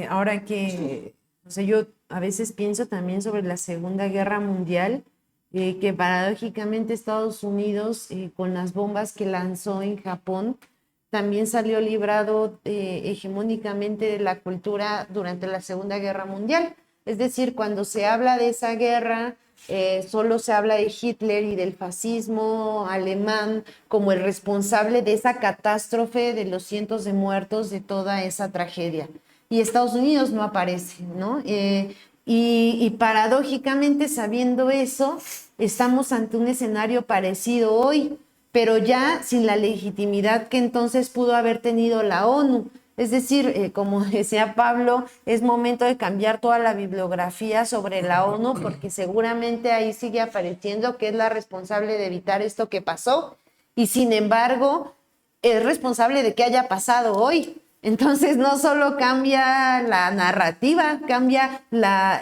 Ahora que, o sea, yo a veces pienso también sobre la Segunda Guerra Mundial, que paradójicamente Estados Unidos, con las bombas que lanzó en Japón, también salió librado hegemónicamente de la cultura durante la Segunda Guerra Mundial. Es decir, cuando se habla de esa guerra, solo se habla de Hitler y del fascismo alemán como el responsable de esa catástrofe, de los cientos de muertos, de toda esa tragedia. Y Estados Unidos no aparece, ¿no? Y paradójicamente, sabiendo eso, estamos ante un escenario parecido hoy, pero ya sin la legitimidad que entonces pudo haber tenido la ONU. Es decir, como decía Pablo, es momento de cambiar toda la bibliografía sobre la ONU porque seguramente ahí sigue apareciendo que es la responsable de evitar esto que pasó y sin embargo es responsable de que haya pasado hoy. Entonces no solo cambia la narrativa, cambia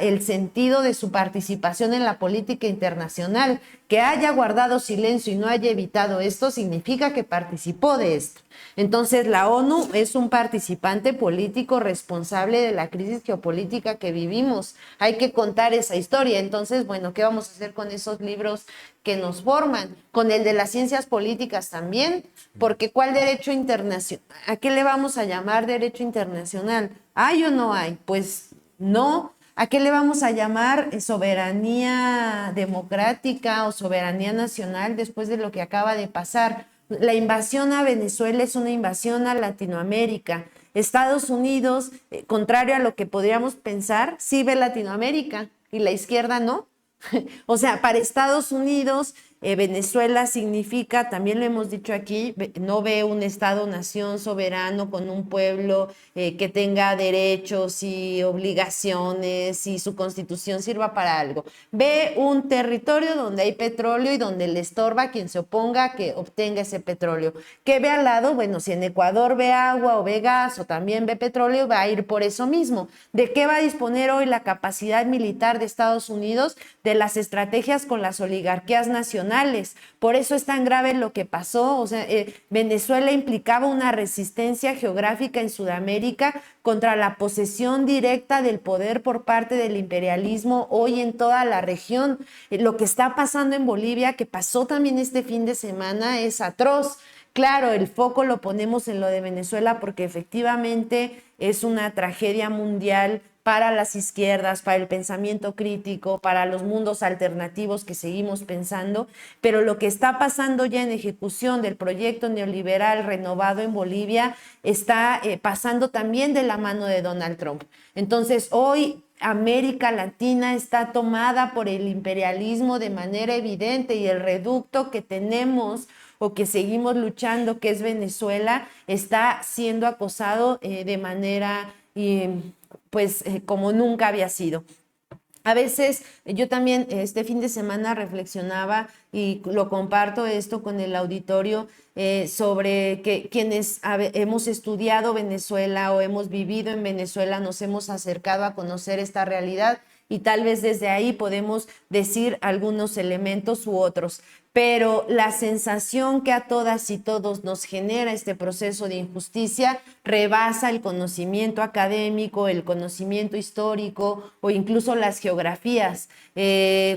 el sentido de su participación en la política internacional. Que haya guardado silencio y no haya evitado esto significa que participó de esto. Entonces la ONU es un participante político responsable de la crisis geopolítica que vivimos. Hay que contar esa historia. Entonces, bueno, ¿qué vamos a hacer con esos libros que nos forman? Con el de las ciencias políticas también, porque ¿cuál derecho internacional? ¿A qué le vamos a llamar derecho internacional? ¿Hay o no hay? Pues no. ¿A qué le vamos a llamar soberanía democrática o soberanía nacional después de lo que acaba de pasar? La invasión a Venezuela es una invasión a Latinoamérica. Estados Unidos, contrario a lo que podríamos pensar, sí ve Latinoamérica y la izquierda no. O sea, para Estados Unidos, Venezuela significa, también lo hemos dicho aquí, no ve un Estado-nación soberano con un pueblo que tenga derechos y obligaciones y su constitución sirva para algo. Ve un territorio donde hay petróleo y donde le estorba a quien se oponga a que obtenga ese petróleo. ¿Qué ve al lado? Bueno, si en Ecuador ve agua o ve gas o también ve petróleo, va a ir por eso mismo. ¿De qué va a disponer hoy la capacidad militar de Estados Unidos? De las estrategias con las oligarquías nacionales. Por eso es tan grave lo que pasó. O sea, Venezuela implicaba una resistencia geográfica en Sudamérica contra la posesión directa del poder por parte del imperialismo hoy en toda la región. Lo que está pasando en Bolivia, que pasó también este fin de semana, es atroz. Claro, el foco lo ponemos en lo de Venezuela porque efectivamente es una tragedia mundial para las izquierdas, para el pensamiento crítico, para los mundos alternativos que seguimos pensando, pero lo que está pasando ya en ejecución del proyecto neoliberal renovado en Bolivia está pasando también de la mano de Donald Trump. Entonces, hoy América Latina está tomada por el imperialismo de manera evidente y el reducto que tenemos o que seguimos luchando, que es Venezuela, está siendo acosado de manera como nunca había sido. A veces yo también este fin de semana reflexionaba y lo comparto esto con el auditorio sobre que quienes hemos estudiado Venezuela o hemos vivido en Venezuela nos hemos acercado a conocer esta realidad y tal vez desde ahí podemos decir algunos elementos u otros. Pero la sensación que a todas y todos nos genera este proceso de injusticia rebasa el conocimiento académico, el conocimiento histórico o incluso las geografías.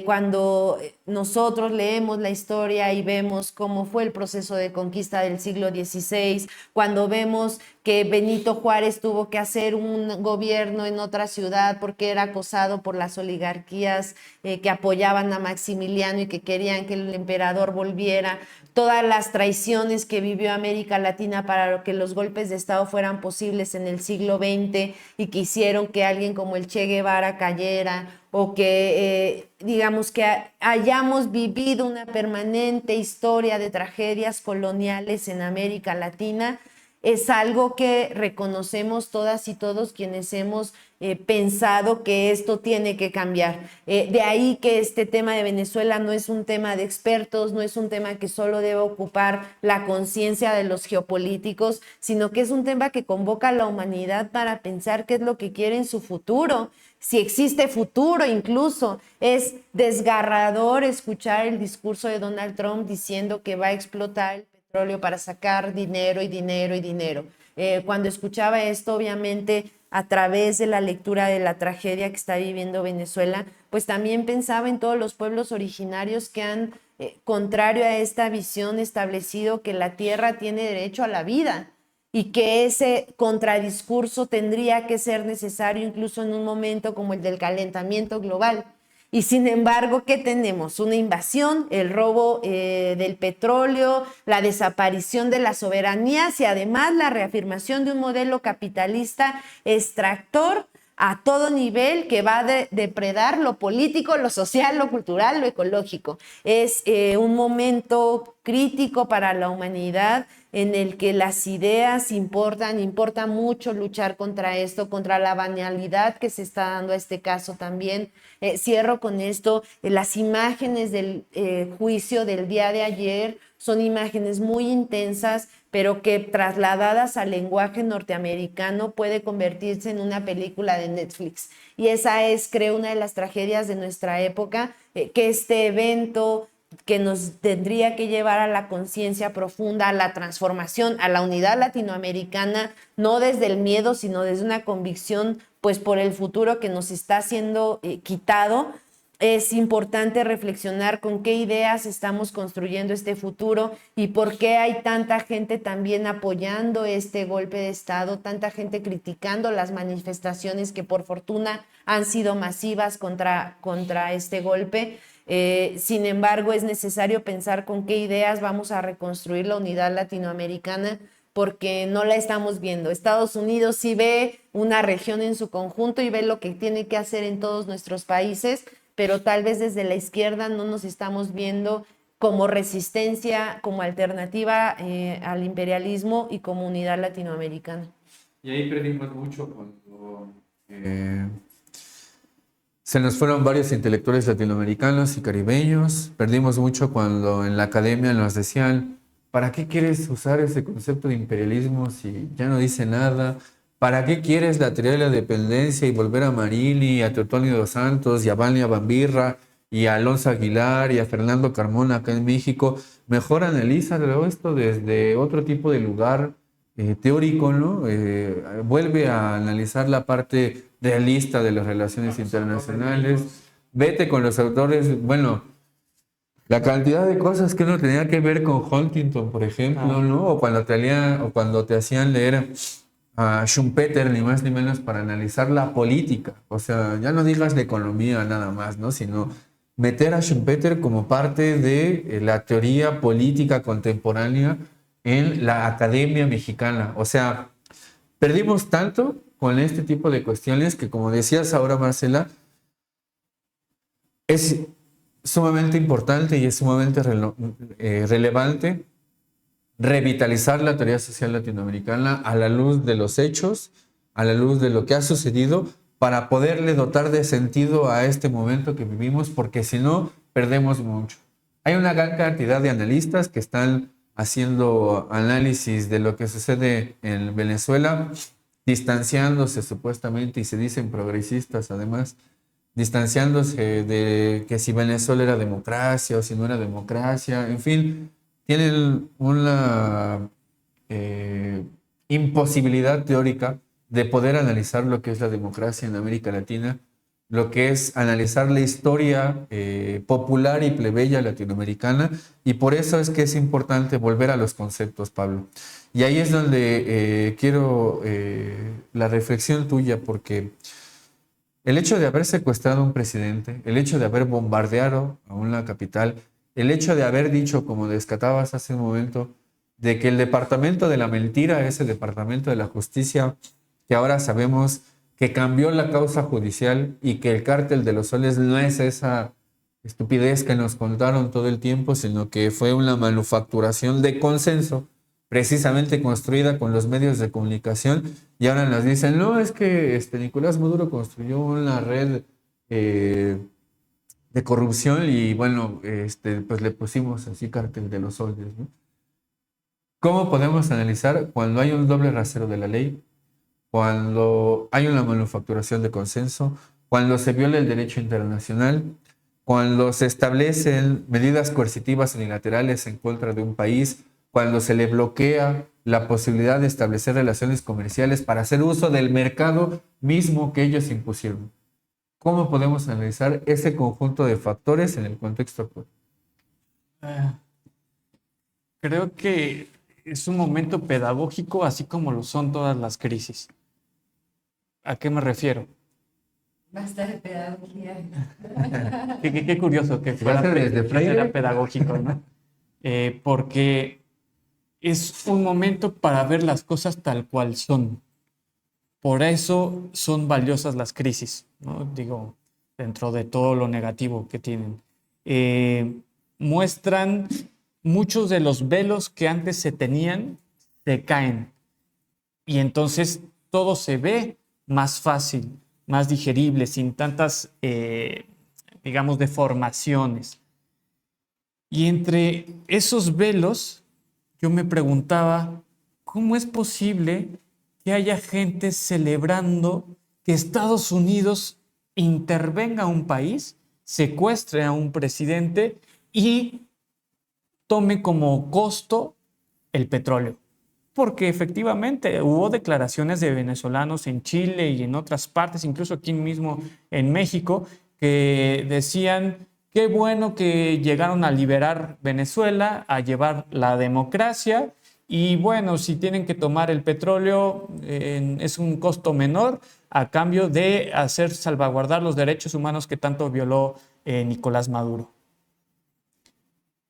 Cuando nosotros leemos la historia y vemos cómo fue el proceso de conquista del siglo XVI, cuando vemos que Benito Juárez tuvo que hacer un gobierno en otra ciudad porque era acosado por las oligarquías que apoyaban a Maximiliano y que querían que el emperador volviera, todas las traiciones que vivió América Latina para que los golpes de Estado fueran posibles en el siglo XX y que hicieron que alguien como el Che Guevara cayera o que digamos que hayamos vivido una permanente historia de tragedias coloniales en América Latina, es algo que reconocemos todas y todos quienes hemos pensado que esto tiene que cambiar. De ahí que este tema de Venezuela no es un tema de expertos, no es un tema que solo debe ocupar la conciencia de los geopolíticos, sino que es un tema que convoca a la humanidad para pensar qué es lo que quiere en su futuro, si existe futuro incluso. Es desgarrador escuchar el discurso de Donald Trump diciendo que va a explotar el petróleo para sacar dinero y dinero y dinero. Cuando escuchaba esto, obviamente a través de la lectura de la tragedia que está viviendo Venezuela, pues también pensaba en todos los pueblos originarios que han, contrario a esta visión, establecido que la tierra tiene derecho a la vida y que ese contradiscurso tendría que ser necesario incluso en un momento como el del calentamiento global. Y sin embargo, ¿qué tenemos? Una invasión, el robo del petróleo, la desaparición de las soberanías y además la reafirmación de un modelo capitalista extractor a todo nivel que va a depredar lo político, lo social, lo cultural, lo ecológico. Es un momento crítico para la humanidad en el que las ideas importan, importa mucho luchar contra esto, contra la banalidad que se está dando a este caso también. Cierro con esto, las imágenes del juicio del día de ayer son imágenes muy intensas, pero que trasladadas al lenguaje norteamericano puede convertirse en una película de Netflix. Y esa es, creo, una de las tragedias de nuestra época, que este evento que nos tendría que llevar a la conciencia profunda, a la transformación, a la unidad latinoamericana, no desde el miedo, sino desde una convicción, pues por el futuro que nos está siendo quitado. Es importante reflexionar con qué ideas estamos construyendo este futuro y por qué hay tanta gente también apoyando este golpe de Estado, tanta gente criticando las manifestaciones que por fortuna han sido masivas contra este golpe. Sin embargo, es necesario pensar con qué ideas vamos a reconstruir la unidad latinoamericana, porque no la estamos viendo. Estados Unidos sí ve una región en su conjunto y ve lo que tiene que hacer en todos nuestros países, pero tal vez desde la izquierda no nos estamos viendo como resistencia, como alternativa al imperialismo y como unidad latinoamericana. Y ahí perdimos mucho cuando se nos fueron varios intelectuales latinoamericanos y caribeños. Perdimos mucho cuando en la academia nos decían, ¿para qué quieres usar ese concepto de imperialismo si ya no dice nada? ¿Para qué quieres la teoría de la dependencia y volver a Marini, a Teotonio dos Santos, y a Vania Bambirra, y a Alonso Aguilar, y a Fernando Carmona acá en México? Mejor analízalo esto desde otro tipo de lugar teórico, ¿no? Vuelve a analizar la parte realista de las relaciones internacionales. Vete con los autores, bueno, la cantidad de cosas que uno tenía que ver con Huntington, por ejemplo, ¿no? O cuando te hacían leer a Schumpeter, ni más ni menos, para analizar la política. O sea, ya no digas la economía nada más, ¿no? Sino meter a Schumpeter como parte de la teoría política contemporánea en la academia mexicana. O sea, perdimos tanto con este tipo de cuestiones que, como decías ahora, Marcela, es sumamente importante y es sumamente relevante revitalizar la teoría social latinoamericana a la luz de los hechos, a la luz de lo que ha sucedido, para poderle dotar de sentido a este momento que vivimos, porque si no, perdemos mucho. Hay una gran cantidad de analistas que están haciendo análisis de lo que sucede en Venezuela, distanciándose supuestamente, y se dicen progresistas además, distanciándose de que si Venezuela era democracia o si no era democracia, en fin, tienen una imposibilidad teórica de poder analizar lo que es la democracia en América Latina, lo que es analizar la historia popular y plebeya latinoamericana, y por eso es que es importante volver a los conceptos, Pablo. Y ahí es donde quiero la reflexión tuya, porque el hecho de haber secuestrado a un presidente, el hecho de haber bombardeado a una capital, el hecho de haber dicho, como descatabas hace un momento, de que el departamento de la mentira es el departamento de la justicia, que ahora sabemos que cambió la causa judicial y que el cártel de los soles no es esa estupidez que nos contaron todo el tiempo, sino que fue una manufacturación de consenso, precisamente construida con los medios de comunicación, y ahora nos dicen, no, es que Nicolás Maduro construyó una red de corrupción y bueno, pues le pusimos así cártel de los soles, ¿no? ¿Cómo podemos analizar cuando hay un doble rasero de la ley, cuando hay una manufacturación de consenso, cuando se viola el derecho internacional, cuando se establecen medidas coercitivas unilaterales en contra de un país, cuando se le bloquea la posibilidad de establecer relaciones comerciales para hacer uso del mercado mismo que ellos impusieron. ¿Cómo podemos analizar ese conjunto de factores en el contexto actual? Ah, Creo que es un momento pedagógico, así como lo son todas las crisis. ¿A qué me refiero? Basta de pedagogía. Qué curioso que fuera, Clase desde que Freire. fuera pedagógico, ¿no? Porque es un momento para ver las cosas tal cual son. Por eso son valiosas las crisis, ¿no? Digo, dentro de todo lo negativo que tienen. Muestran muchos de los velos que antes se tenían, se caen. Y entonces todo se ve más fácil, más digerible, sin tantas, digamos, deformaciones. Y entre esos velos, yo me preguntaba, ¿cómo es posible que haya gente celebrando que Estados Unidos intervenga a un país, secuestre a un presidente y tome como costo el petróleo? Porque efectivamente hubo declaraciones de venezolanos en Chile y en otras partes, incluso aquí mismo en México, que decían: qué bueno que llegaron a liberar Venezuela, a llevar la democracia, y bueno, si tienen que tomar el petróleo, es un costo menor a cambio de hacer salvaguardar los derechos humanos que tanto violó Nicolás Maduro.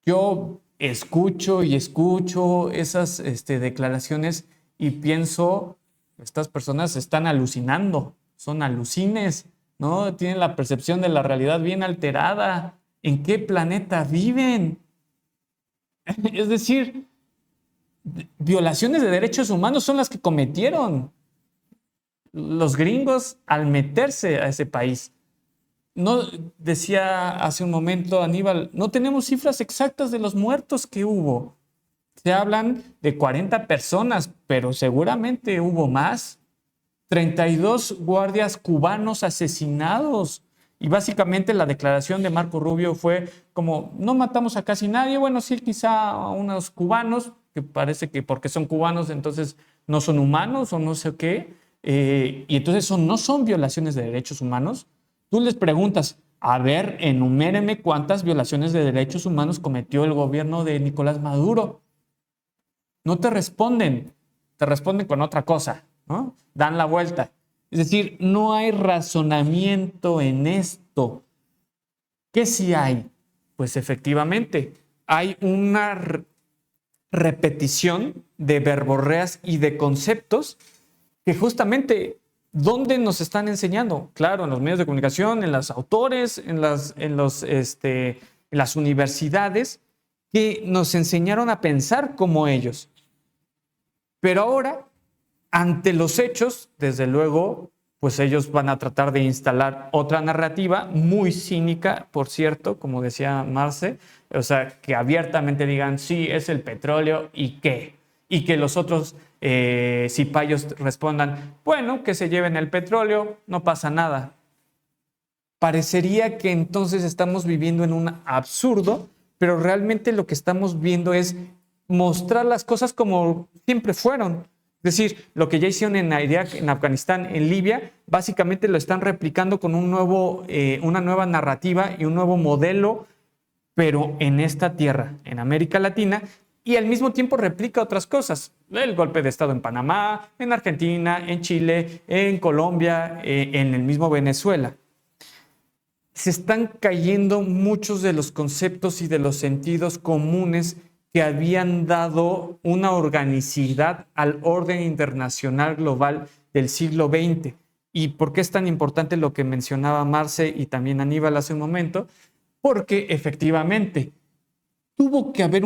Yo escucho y escucho esas declaraciones y pienso, estas personas están alucinando, son alucines, ¿no? Tienen la percepción de la realidad bien alterada. ¿En qué planeta viven? Es decir, violaciones de derechos humanos son las que cometieron los gringos al meterse a ese país. No, decía hace un momento Aníbal, no tenemos cifras exactas de los muertos que hubo. Se hablan de 40 personas, pero seguramente hubo más. 32 guardias cubanos asesinados. Y básicamente la declaración de Marco Rubio fue como: no matamos a casi nadie, bueno, sí, quizá a unos cubanos, que parece que porque son cubanos entonces no son humanos o no sé qué. Y entonces eso no son violaciones de derechos humanos. Tú les preguntas: a ver, enuméreme cuántas violaciones de derechos humanos cometió el gobierno de Nicolás Maduro. No te responden con otra cosa, ¿no? Dan la vuelta. Es decir, no hay razonamiento en esto. ¿Qué sí hay? Pues efectivamente, hay una repetición de verborreas y de conceptos que justamente, ¿dónde nos están enseñando? Claro, en los medios de comunicación, en los autores, en las universidades, que nos enseñaron a pensar como ellos. Pero ahora, ante los hechos, desde luego, pues ellos van a tratar de instalar otra narrativa muy cínica, por cierto, como decía Marce, o sea, que abiertamente digan: sí, es el petróleo, ¿y qué? Y que los otros cipayos respondan: bueno, que se lleven el petróleo, no pasa nada. Parecería que entonces estamos viviendo en un absurdo, pero realmente lo que estamos viendo es mostrar las cosas como siempre fueron. Es decir, lo que ya hicieron en Irak, en Afganistán, en Libia, básicamente lo están replicando con una nueva narrativa y un nuevo modelo, pero en esta tierra, en América Latina, y al mismo tiempo replica otras cosas. El golpe de Estado en Panamá, en Argentina, en Chile, en Colombia, en el mismo Venezuela. Se están cayendo muchos de los conceptos y de los sentidos comunes que habían dado una organicidad al orden internacional global del siglo XX. ¿Y por qué es tan importante lo que mencionaba Marce y también Aníbal hace un momento? Porque efectivamente tuvo que haber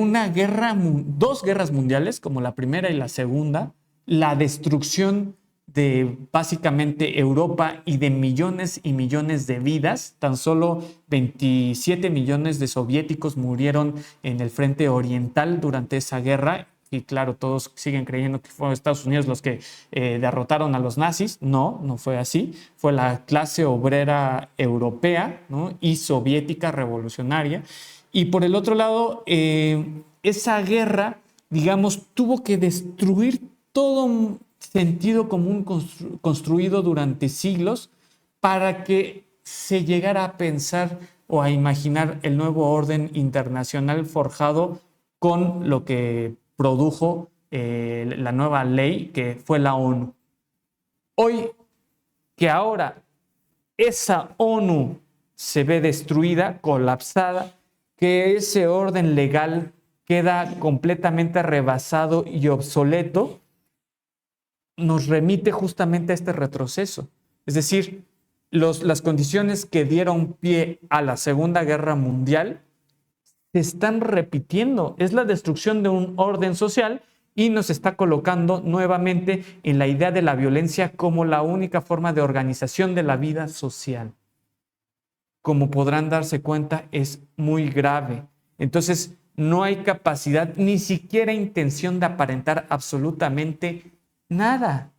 dos guerras mundiales, como la primera y la segunda, la destrucción de básicamente Europa y de millones y millones de vidas. Tan solo 27 millones de soviéticos murieron en el frente oriental durante esa guerra. Y claro, todos siguen creyendo que fueron Estados Unidos los que derrotaron a los nazis. No, no fue así. Fue la clase obrera europea, ¿no? Y soviética revolucionaria. Y por el otro lado, esa guerra, digamos, tuvo que destruir sentido común construido durante siglos para que se llegara a pensar o a imaginar el nuevo orden internacional forjado con lo que produjo la nueva ley que fue la ONU. Hoy, que ahora esa ONU se ve destruida, colapsada, que ese orden legal queda completamente rebasado y obsoleto, nos remite justamente a este retroceso. Es decir, las condiciones que dieron pie a la Segunda Guerra Mundial se están repitiendo. Es la destrucción de un orden social y nos está colocando nuevamente en la idea de la violencia como la única forma de organización de la vida social. Como podrán darse cuenta, es muy grave. Entonces, no hay capacidad, ni siquiera intención de aparentar absolutamente nada.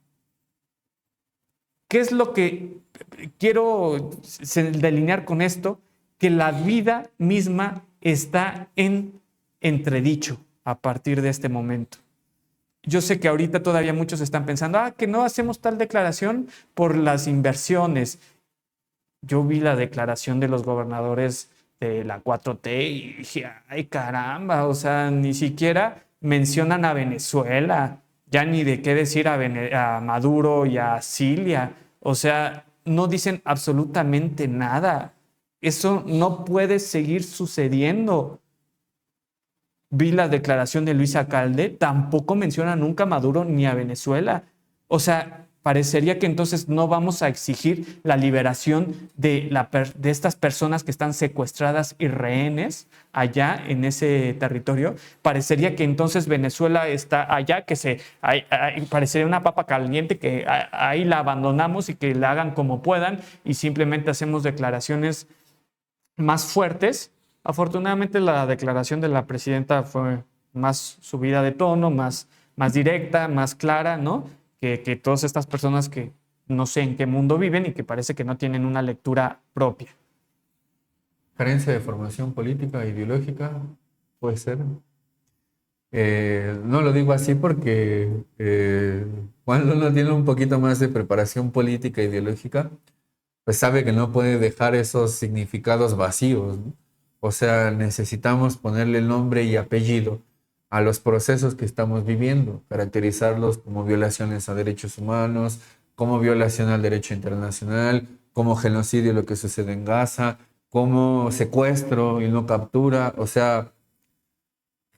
¿Qué es lo que quiero delinear con esto? Que la vida misma está en entredicho a partir de este momento. Yo sé que ahorita todavía muchos están pensando, que no hacemos tal declaración por las inversiones. Yo vi la declaración de los gobernadores de la 4T y dije, ay caramba, o sea, ni siquiera mencionan a Venezuela, ya ni de qué decir a Maduro y a Cilia, o sea, no dicen absolutamente nada. Eso no puede seguir sucediendo. Vi la declaración de Luis Alcalde, tampoco menciona nunca a Maduro ni a Venezuela. O sea, parecería que entonces no vamos a exigir la liberación de estas personas que están secuestradas y rehenes allá en ese territorio. Parecería que entonces Venezuela está allá, que parecería una papa caliente, que ahí la abandonamos y que la hagan como puedan y simplemente hacemos declaraciones más fuertes. Afortunadamente la declaración de la presidenta fue más subida de tono, más directa, más clara, ¿no? Que todas estas personas que no sé en qué mundo viven y que parece que no tienen una lectura propia. Carencia de formación política e ideológica, puede ser. No lo digo así porque cuando uno tiene un poquito más de preparación política e ideológica, pues sabe que no puede dejar esos significados vacíos, ¿no? O sea, necesitamos ponerle el nombre y apellido a los procesos que estamos viviendo, caracterizarlos como violaciones a derechos humanos, como violación al derecho internacional, como genocidio lo que sucede en Gaza, como secuestro y no captura. O sea,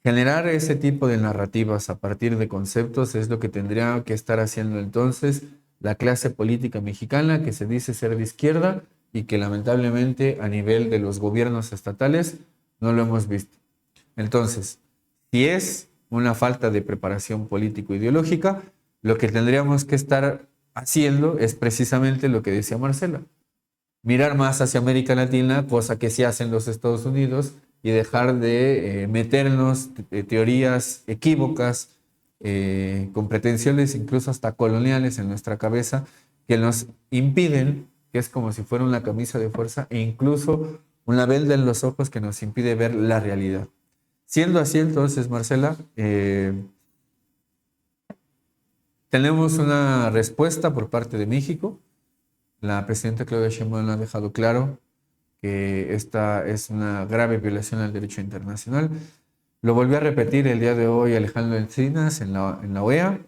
generar ese tipo de narrativas a partir de conceptos es lo que tendría que estar haciendo entonces la clase política mexicana, que se dice ser de izquierda y que lamentablemente a nivel de los gobiernos estatales no lo hemos visto. Entonces, si es una falta de preparación político-ideológica, lo que tendríamos que estar haciendo es precisamente lo que decía Marcela: mirar más hacia América Latina, cosa que sí hacen los Estados Unidos, y dejar de meternos teorías equívocas, con pretensiones incluso hasta coloniales en nuestra cabeza, que nos impiden, que es como si fuera una camisa de fuerza, e incluso una venda en los ojos que nos impide ver la realidad. Siendo así, entonces, Marcela, tenemos una respuesta por parte de México. La presidenta Claudia Sheinbaum ha dejado claro que esta es una grave violación al derecho internacional. Lo volvió a repetir el día de hoy Alejandro Encinas en la OEA.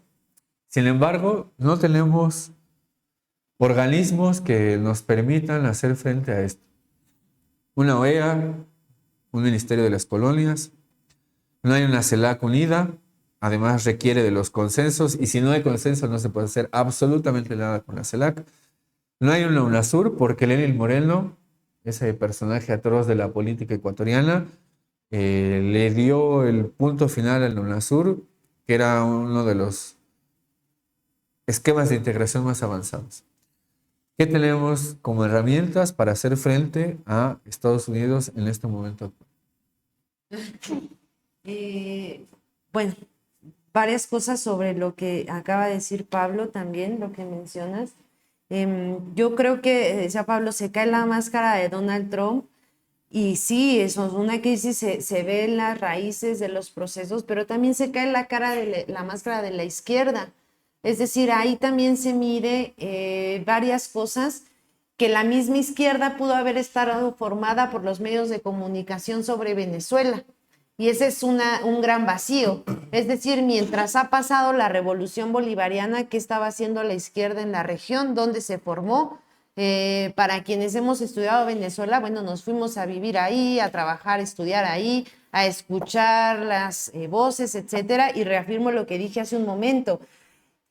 Sin embargo, no tenemos organismos que nos permitan hacer frente a esto. Una OEA, un Ministerio de las Colonias, no hay una CELAC unida, además requiere de los consensos, y si no hay consenso no se puede hacer absolutamente nada con la CELAC. No hay una UNASUR porque Lenín Moreno, ese personaje atroz de la política ecuatoriana, le dio el punto final a la UNASUR, que era uno de los esquemas de integración más avanzados. ¿Qué tenemos como herramientas para hacer frente a Estados Unidos en este momento actual? Bueno, varias cosas sobre lo que acaba de decir Pablo también, lo que mencionas. Yo creo que, decía Pablo, se cae la máscara de Donald Trump y sí, eso es una crisis, se ve en las raíces de los procesos, pero también se cae la máscara de la izquierda. Es decir, ahí también se mide varias cosas que la misma izquierda pudo haber estado formada por los medios de comunicación sobre Venezuela. Y ese es un gran vacío. Es decir, mientras ha pasado la revolución bolivariana, ¿qué estaba haciendo la izquierda en la región? ¿Dónde se formó? Para quienes hemos estudiado Venezuela, bueno, nos fuimos a vivir ahí, a trabajar, a estudiar ahí, a escuchar las voces, etcétera. Y reafirmo lo que dije hace un momento.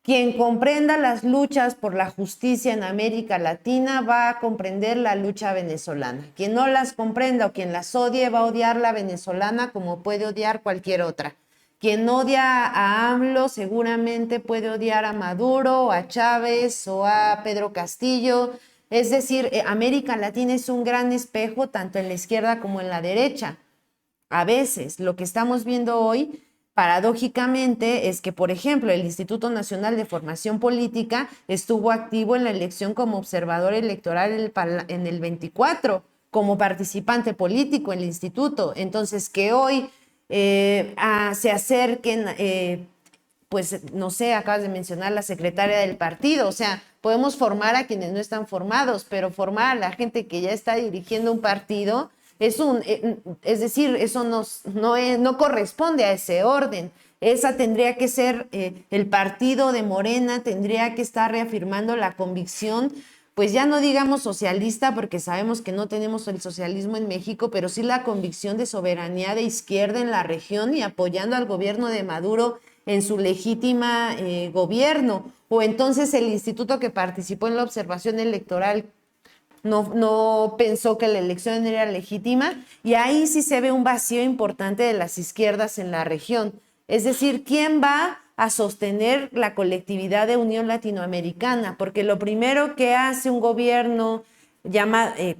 Quien comprenda las luchas por la justicia en América Latina va a comprender la lucha venezolana. Quien no las comprenda o quien las odie va a odiar la venezolana como puede odiar cualquier otra. Quien odia a AMLO seguramente puede odiar a Maduro, o a Chávez o a Pedro Castillo. Es decir, América Latina es un gran espejo tanto en la izquierda como en la derecha. A veces lo que estamos viendo hoy, paradójicamente, es que, por ejemplo, el Instituto Nacional de Formación Política estuvo activo en la elección como observador electoral en el 24, como participante político en el instituto. Entonces, que hoy se acerquen, pues, no sé, acabas de mencionar la secretaria del partido, o sea, podemos formar a quienes no están formados, pero formar a la gente que ya está dirigiendo un partido es decir, eso no corresponde a ese orden. Esa tendría que ser, el partido de Morena tendría que estar reafirmando la convicción, pues ya no digamos socialista, porque sabemos que no tenemos el socialismo en México, pero sí la convicción de soberanía de izquierda en la región y apoyando al gobierno de Maduro en su legítima gobierno. O entonces el instituto que participó en la observación electoral no pensó que la elección era legítima, y ahí sí se ve un vacío importante de las izquierdas en la región. Es decir, ¿quién va a sostener la colectividad de Unión Latinoamericana? Porque lo primero que hace un gobierno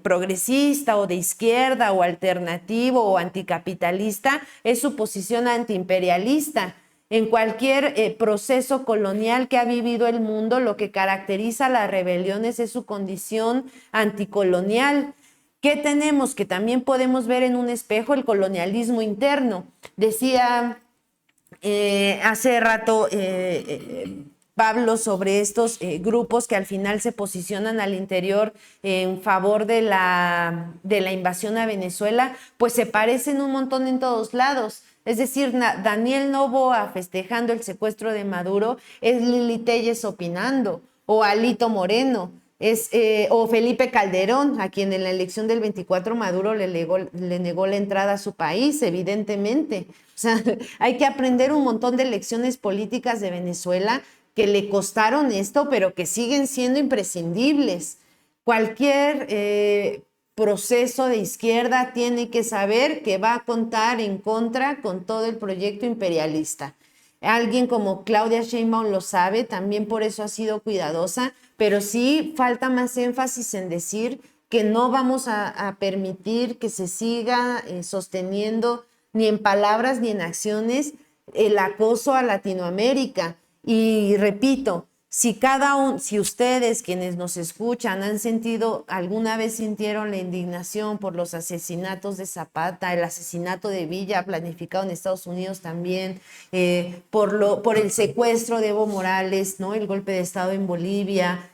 progresista o de izquierda o alternativo o anticapitalista es su posición antiimperialista. En cualquier proceso colonial que ha vivido el mundo, lo que caracteriza a las rebeliones es su condición anticolonial. ¿Qué tenemos? Que también podemos ver en un espejo el colonialismo interno. Decía hace rato Pablo sobre estos grupos que al final se posicionan al interior en favor de la invasión a Venezuela, pues se parecen un montón en todos lados. Es decir, Daniel Noboa festejando el secuestro de Maduro es Lili Téllez opinando, o Alito Moreno, o Felipe Calderón, a quien en la elección del 24 Maduro le negó la entrada a su país, evidentemente. O sea, hay que aprender un montón de lecciones políticas de Venezuela que le costaron esto, pero que siguen siendo imprescindibles. Cualquier proceso de izquierda tiene que saber que va a contar en contra con todo el proyecto imperialista. Alguien como Claudia Sheinbaum lo sabe, también por eso ha sido cuidadosa, pero sí falta más énfasis en decir que no vamos a permitir que se siga sosteniendo ni en palabras ni en acciones el acoso a Latinoamérica. Y repito, si ustedes quienes nos escuchan alguna vez sintieron la indignación por los asesinatos de Zapata, el asesinato de Villa planificado en Estados Unidos también, por el secuestro de Evo Morales, ¿no? El golpe de Estado en Bolivia,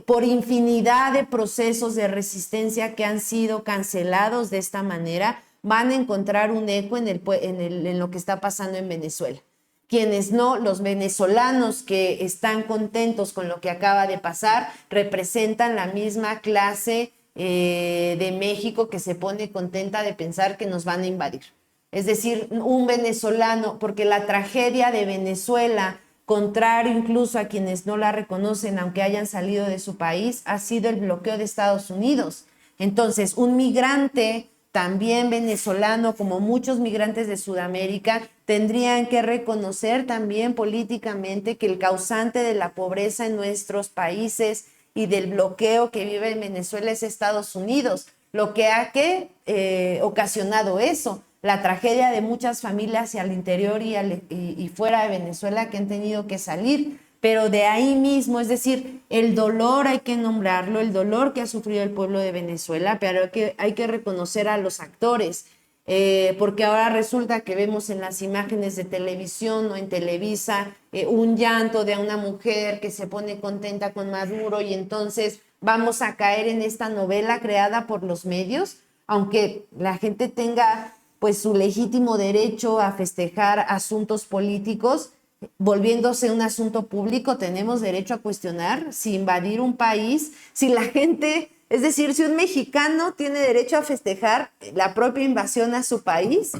por infinidad de procesos de resistencia que han sido cancelados de esta manera, van a encontrar un eco en lo que está pasando en Venezuela. Quienes no, los venezolanos que están contentos con lo que acaba de pasar, representan la misma clase de México que se pone contenta de pensar que nos van a invadir. Es decir, un venezolano, porque la tragedia de Venezuela, contrario incluso a quienes no la reconocen, aunque hayan salido de su país, ha sido el bloqueo de Estados Unidos. Entonces, un migrante también venezolano, como muchos migrantes de Sudamérica, tendrían que reconocer también políticamente que el causante de la pobreza en nuestros países y del bloqueo que vive en Venezuela es Estados Unidos, lo que ha ocasionado eso, la tragedia de muchas familias al interior y fuera de Venezuela que han tenido que salir. Pero de ahí mismo, es decir, el dolor hay que nombrarlo, el dolor que ha sufrido el pueblo de Venezuela, pero hay que reconocer a los actores. porque ahora resulta que vemos en las imágenes de televisión o en Televisa un llanto de una mujer que se pone contenta con Maduro y entonces vamos a caer en esta novela creada por los medios, aunque la gente tenga pues su legítimo derecho a festejar asuntos políticos, volviéndose un asunto público, tenemos derecho a cuestionar si invadir un país, si la gente, es decir, si un mexicano tiene derecho a festejar la propia invasión a su país,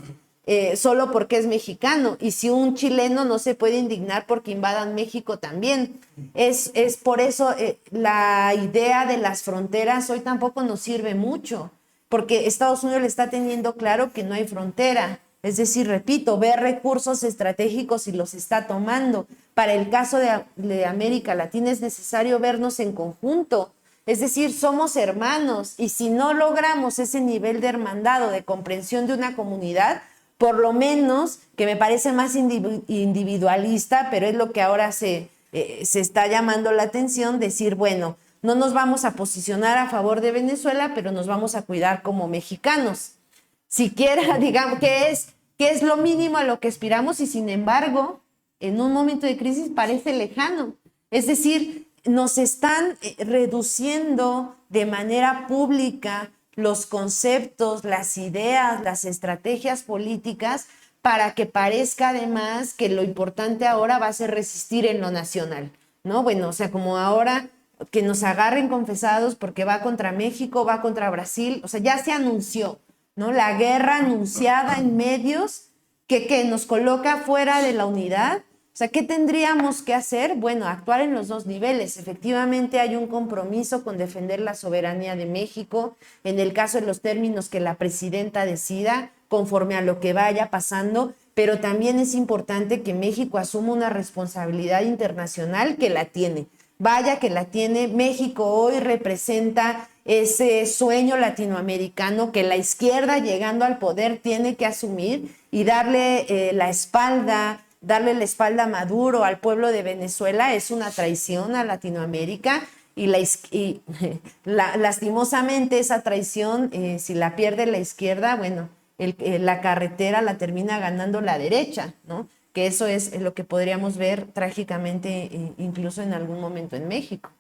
solo porque es mexicano, y si un chileno no se puede indignar porque invadan México también. Es por eso la idea de las fronteras hoy tampoco nos sirve mucho, porque Estados Unidos le está teniendo claro que no hay frontera. Es decir, repito, ve recursos estratégicos y los está tomando. Para el caso de América Latina es necesario vernos en conjunto. Es decir, somos hermanos y si no logramos ese nivel de hermandad o de comprensión de una comunidad, por lo menos, que me parece más individualista, pero es lo que ahora se está llamando la atención, decir, bueno, no nos vamos a posicionar a favor de Venezuela, pero nos vamos a cuidar como mexicanos. Siquiera, digamos, que es lo mínimo a lo que aspiramos y sin embargo, en un momento de crisis parece lejano. Es decir, nos están reduciendo de manera pública los conceptos, las ideas, las estrategias políticas para que parezca además que lo importante ahora va a ser resistir en lo nacional, ¿no? Bueno, o sea, como ahora que nos agarren confesados porque va contra México, va contra Brasil, o sea, ya se anunció, ¿no? La guerra anunciada en medios que nos coloca fuera de la unidad. O sea, ¿qué tendríamos que hacer? Bueno, actuar en los dos niveles. Efectivamente hay un compromiso con defender la soberanía de México, en el caso de los términos que la presidenta decida, conforme a lo que vaya pasando, pero también es importante que México asuma una responsabilidad internacional que la tiene. Vaya que la tiene. México hoy representa ese sueño latinoamericano que la izquierda llegando al poder tiene que asumir y darle la espalda a Maduro, al pueblo de Venezuela, es una traición a Latinoamérica y lastimosamente esa traición, si la pierde la izquierda, bueno, la carretera la termina ganando la derecha, ¿no? Que eso es lo que podríamos ver trágicamente incluso en algún momento en México.